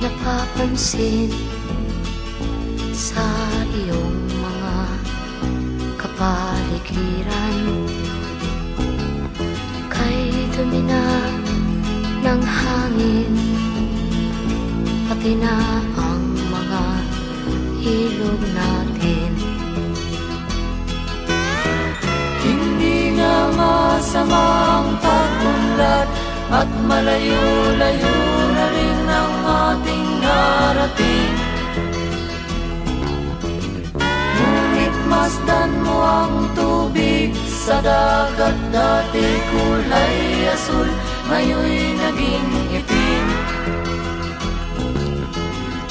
napapansin sa iyong mga kapaligiran. Kay dumi na ng hangin, pati na ang mga ilog natin. Hindi nga masamang pag-unlad at malayo-layo na rin ang ating narating. Ngunit masdan mo ang tubig sa dagat, dati kulay asul, ngayon'y naging itim.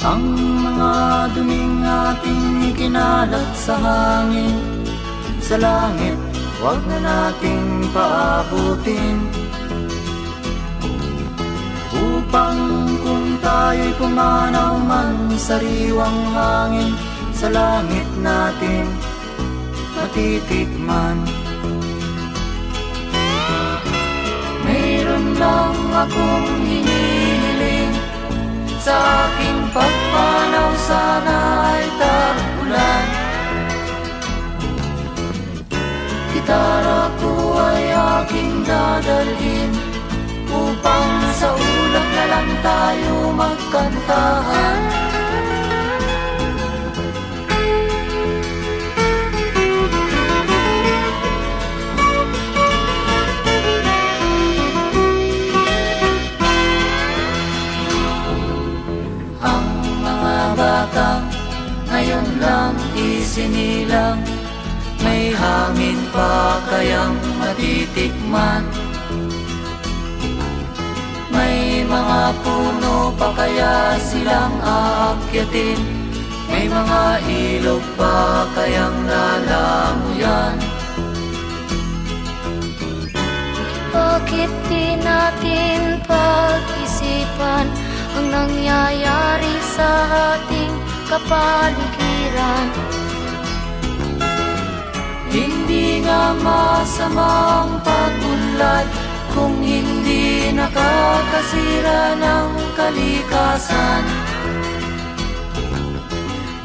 Ang mga duming ating ikinalat sa hangin, sa langit, huwag na nating paabutin. Upang kung tayo'y pumanaw man sa sariwang hangin, sa langit natin matitikman. Mayroon lang akong hinihiling, sa aking pagpanaw sana ay tag-ulan. Gitara ko ay aking dadalhin, upang sa ulap na lang tayo magkantahan. Ang mga batang ngayon lang isinilang, may hangin pa kayang matitikman? May mga puno pa kaya silang aakyatin? May mga ilog pa kayang lalamuyan? Bakit di natin pag-isipan ang nangyayari sa ating kapaligiran? Hindi nga masamang pag-unlad kung hindi nakakasira ng kalikasan.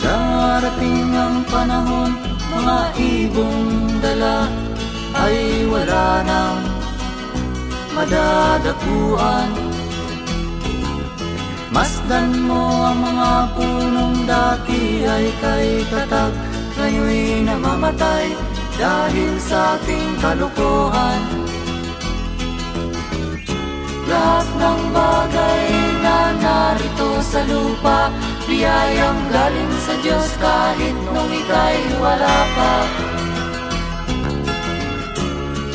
Darating ang panahon, mga ibong dala ay wala nang madadapuan. Masdan mo ang mga punong dati ay kay tatag, ngayon'y namamatay dahil sa ating kalukuhan. Lahat ng bagay na narito sa lupa, biyayang galing sa Diyos kahit nung ika'y wala pa.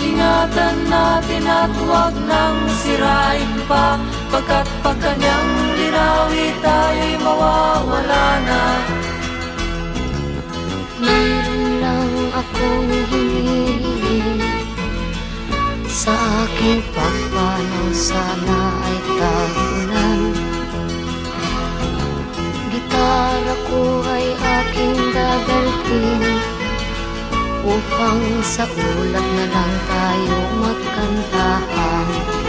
Ingatan natin at huwag nang sirain pa, pagkat pag kanyang linawi tayo'y mawawala na. Meron lang akong hinihiling, sa aking pagpanaw sana ay tag-ulan. Gitara ko ay aking dadalhin, upang sa ulap na lang tayo magkantahan.